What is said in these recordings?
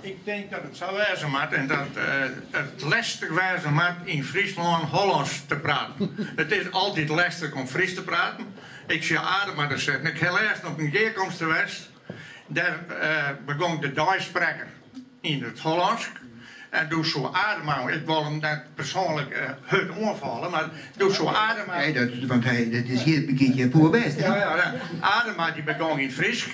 Ik denk dat het zo wezen moet en dat het lastig wezen moet in Friesland Hollands te praten. Het is altijd lastig om Fries te praten. Ik zie Adema dat zeggen. Ik heb eerst op een keerkomst geweest. Daar begon de Duitspreker in het Hollands. En doe zo Adema. Ik wil hem net persoonlijk het onvallen, maar doe zo Adema. Ja, want dat is hier een keertje voor best. Ja. Adema die begon in Fries.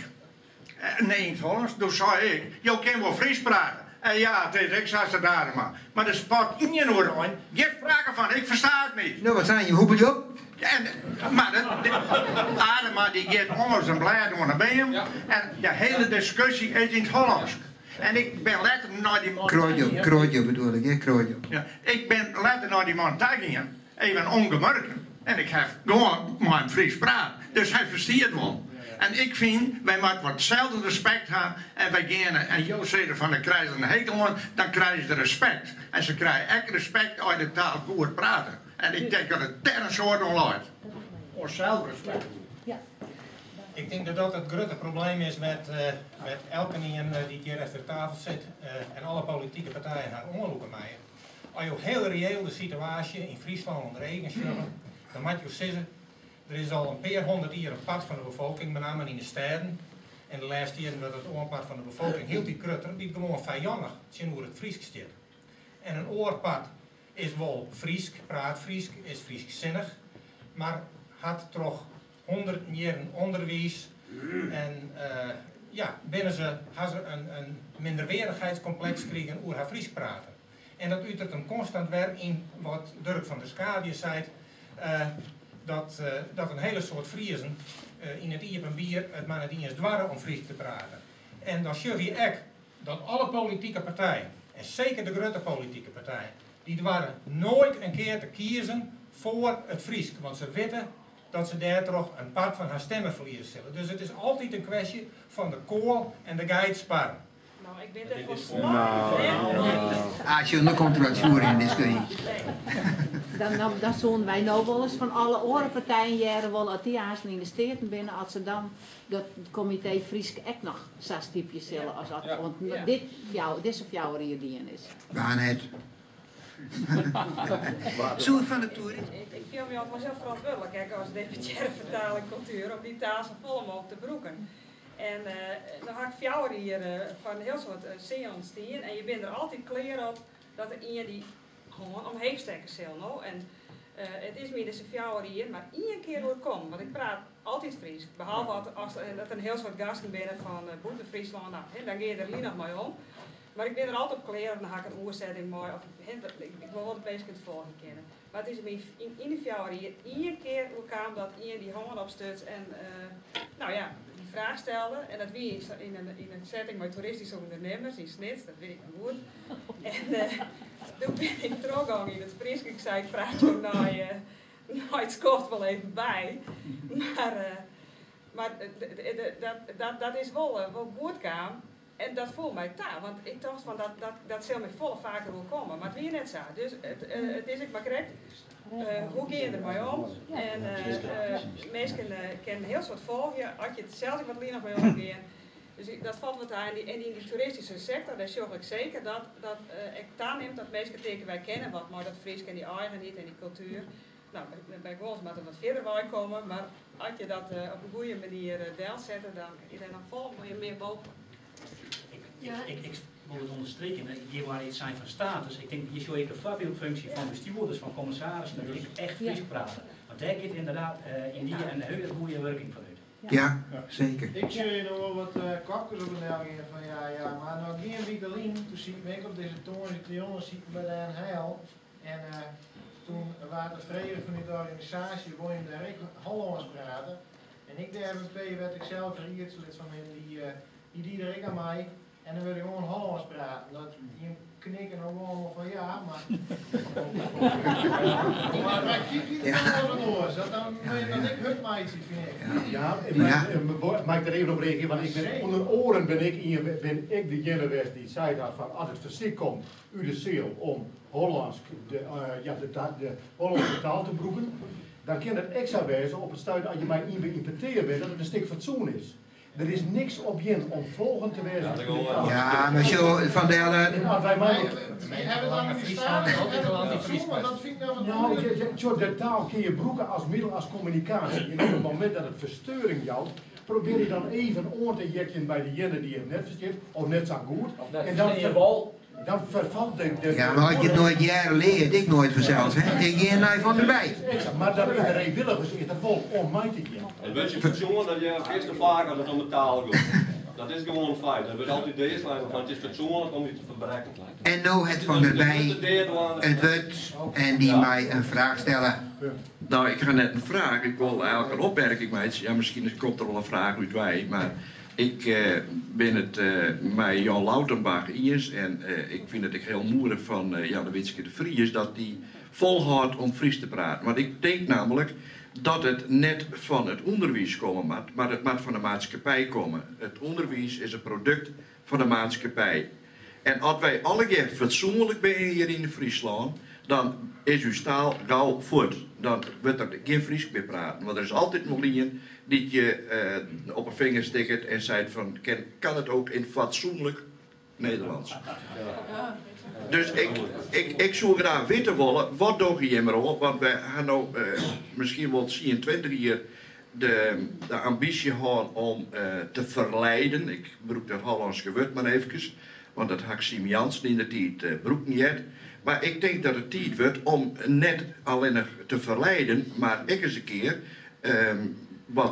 Nee, in het Hollands. Dus zei ik, je kan wel Fries praten. En ja, het is ik, zei ze Adema. Maar de sport in je oor, je sprake van, ik versta het niet. Nou, wat zijn je, hoepel je op? Maar Adema die gaat onder zijn blad door naar binnen. En de hele discussie is in het Hollands. En ik ben letterlijk naar die man... Krootje bedoel ik, hè? Krootje. Ja, ik ben letterlijk naar die man tegen, even ongemerkt. En ik heb gewoon mijn Fries praten. Dus hij versteert wel. En ik vind, wij moeten wat hetzelfde respect hebben. En wij gaan, en Jo zei van de krijgen een hekel aan, dan krijgen ze respect. En ze krijgen echt respect als je de taal goed praten. En ik denk dat het ter een soort onluidt. Of zelfrespect. Ja. Ik denk dat dat het grote probleem is met elke die hier achter de tafel zit en alle politieke partijen gaan onderzoeken mij. Als je heel reëel de situatie in Friesland onder eigen zullen, dan moet je zeggen, er is al een paar honderd jaar een part van de bevolking, met name in de steden. En de laatste jaren dat het oorpart van de bevolking heel die krutter, die gewoon vijandig zien hoe het Fries staat. En een oorpart is wel Fries, praat Fries, is Frieszinnig, maar had toch 100 jaren onderwijs en binnen ze hadden ze een minderwaardigheidscomplex gekregen over haar Fries praten. En dat uitert een constant werk in wat Dirk van der Skadie zei, dat een hele soort Friezen in het Iep en Bier het maar niet eens dwarren om Fries te praten. En dan zie je ook dat alle politieke partijen, en zeker de grote politieke partijen, die dwarren nooit een keer te kiezen voor het Fries. Want ze weten dat ze daar toch een part van haar stemmen verliezen zullen. Dus het is altijd een kwestie van de kool en de geitsparen. Nou, ik ben er voor Als je nu komt er wat voeren in de discussie. Dan zullen wij nou wel eens van alle orenpartijen jaren wel uit die haasten in de steden binnen als ze dan dat comité Friesk echt nog 6 typjes zullen als dat. Want dit is of jouw readien is. Waarheid. Zo van de toer. Ik vind me altijd zelf verantwoordelijk als deputaire vertaling cultuur om die taal zo vol mogelijk te broeken. En dan had ik fjouwer hier van heel soort zeeën stien en je bent er altijd klaar op dat er iemand die gewoon omheen stekken zal. Nou? En het is meer de fjouwer hier, maar één keer door komt, want ik praat altijd Fries. Behalve als dat een heel soort gasten binnen van Boete Friesland, nou, dan ga je er niet nog mee om. Maar ik ben er altijd op kleren, dan ga ik een oorzetting mooi, of ik wil wel de place kunt volgen kennen. Maar het is in de fjouwer hier één keer kwam dat iemand die handen opstut en die vraag stelde. En dat wie in een setting met toeristische ondernemers in Snits, dat weet ik nog goed. En toen ben ik teruggegaan in het Fries. Ik zei, ik praat je naar het kort wel even bij. Maar dat is wel goed gaan. En dat voelt mij taal, want ik dacht van dat zal met volle vaker wel komen, maar het weer net zo. Dus het is ik maar correct. Hoe ga je ermee om? En mensen kennen heel soort volgen, als je het zelf wat meer nog mee omgaan. Dus dat valt wat aan. En in die toeristische sector, daar zorg ik zeker dat ik aanneem dat mensen tegen wij kennen wat, maar dat Fries en die eigenheid en die cultuur. Nou, bij ons moet er wat verder bij komen, maar als je dat op een goede manier deel zetten, dan is er dan vol meer boven. Ik wil het onderstreken, hier waar iets zijn van status. Ik denk, je zou ook een voorbeeldfunctie van bestuurders, van commissarissen, dat ik echt Fries praten. Want daar gaat inderdaad in die een hele goede werking vanuit. Ja, zeker. Ik zie je nog wel wat kakkers op een dag van maar nog geen week alleen, toen zie ik op deze toren, die jongens zie ik bij de Heil. En toen waren het vrede van die organisatie, wou je daar Hollands praten. En ik daar werd ik zelf een lid van hem, die er ik aan mij. En dan wil je gewoon Hollands praten. Dat die knikken ook allemaal van ja, maar. Maar kijk niet naar de oors. Dat dan dat ik het mij zie, vind ik. Ja, mag ik er even op reageren? Want ik ben, onder oren ben ik degene geweest die zei dat van als het verziek komt u de zeel om Hollands de Hollandse taal te broeken, dan kan het extra wezen op het stuit als je bij iemand importeren bent dat het een stuk fatsoen is. Er is niks op je om volgend te wezen. Ja, maar zo van de hele... Hebben we dan een Friesland? Dat vind ik nou wat De taal kun je broeken als middel, als communicatie. En op het moment dat het verstoring jouwt, probeer je dan even oor te jekken bij degene die het net versteert, of net zo goed. En dan vervalt de... Ja, maar had je het nooit jaren leerd, ik nooit vanzelf, hè? Ik ging er van erbij. Maar dat iedereen willigers is er vol om mij te kiezen. Het wordt je fatsoen dat je veel te vaak als het om de taal gaat. Dat is gewoon een feit. Dat wordt altijd deze lijn van het is fatsoenlijk om je te verbreken. En nou het van erbij, het wordt, en die mij een vraag stellen. Nou, ik ga net een vraag. Ik wil eigenlijk een opmerking maken. Ja, misschien komt er wel een vraag uit wij, maar ik ben het met Jan Lautenbach eens en ik vind het heel moeilijk van Jan de Witske de Vries dat die volhoudt om Fries te praten. Want ik denk namelijk dat het net van het onderwijs komen moet, maar het moet van de maatschappij komen. Het onderwijs is een product van de maatschappij. En als wij alle keer fatsoenlijk zijn hier in Friesland, dan is uw taal gauw voort. Dan wordt er geen Fries meer praten. Want er is altijd een linie die je op een vinger stikt en zegt van, kan het ook in fatsoenlijk Nederlands. Dus ik zou graag weten willen, wat doe je maar op? Want wij gaan nou misschien wel 20 jaar de ambitie hebben om te verleiden. Ik broek dat Hollandse woord maar even, want dat had Siem Jansen in de tijd broek niet. Maar ik denk dat het tijd wordt om net alleen nog te verleiden, maar ik eens een keer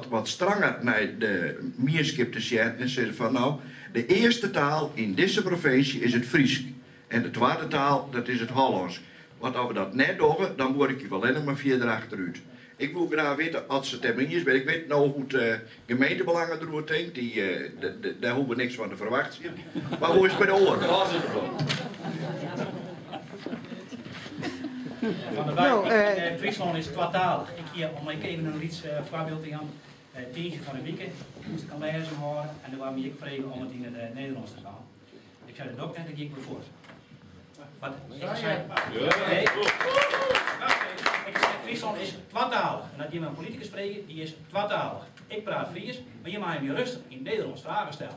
wat stranger naar de mierskip te zijn en zeggen van nou, de eerste taal in deze provincie is het Fries. En de tweede taal, dat is het Hollands. Want als we dat net doen, dan word ik je wel alleen maar verder achteruit. Ik wil graag weten, als ze het hebben is, ik weet nou hoe de gemeentebelangen erover denkt, daar hoeven we niks van te verwachten. Maar hoe is het bij de oren? Van de wijk, Friesland is tweetalig. Om even een iets voorbeeld te gaan. Deze van de week moest ik aan lezen horen en dan waren ik vregen om het in het Nederlands te gaan. Ik zei dat ook net, dat ging me voort. Wat ik zei, Friesland is tweetalig. En dat je met een politicus spreken, die is tweetalig. Ik praat Fries, maar je mag me rustig in Nederlands vragen stellen.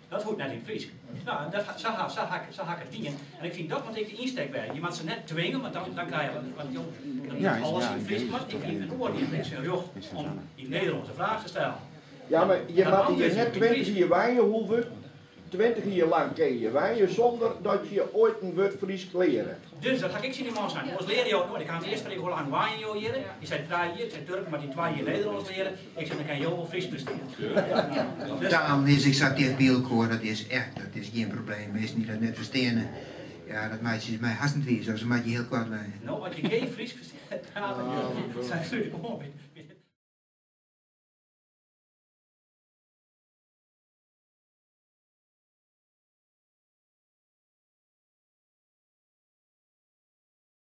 Dat hoort net in Fries. Nou, zo ga ik het dingen. En ik vind dat moet ik de insteek bij. Je moet ze net dwingen, want dan krijg je want alles in Fries. Maar ik vind het woord niet zijn rug om in Nederlandse vragen te stellen. Ja, maar je moet hier net 20 jaar wijnen hoeven. 20 jaar lang ken je wijnen zonder dat je ooit een woord Fries leren. Dus dat ga ik zien in man zijn. Ons leren jou nooit. Ik ga het eerst vragen hoe lang wijnen jou leren. Je zei 3 jaar, je zei Turk, maar die 2 jaar Nederlands leren. Ik zeg dan kan je heel veel Fries presteren. Daarom is, ik zat tegen Bielkoor, dat is geen probleem. Is niet dat net verstaan. Ja, dat maakt je mij haast niet weer, zo maakt je heel kwaad bij. Nou, als je geen Fries verstaat, dan zijn ze gewoon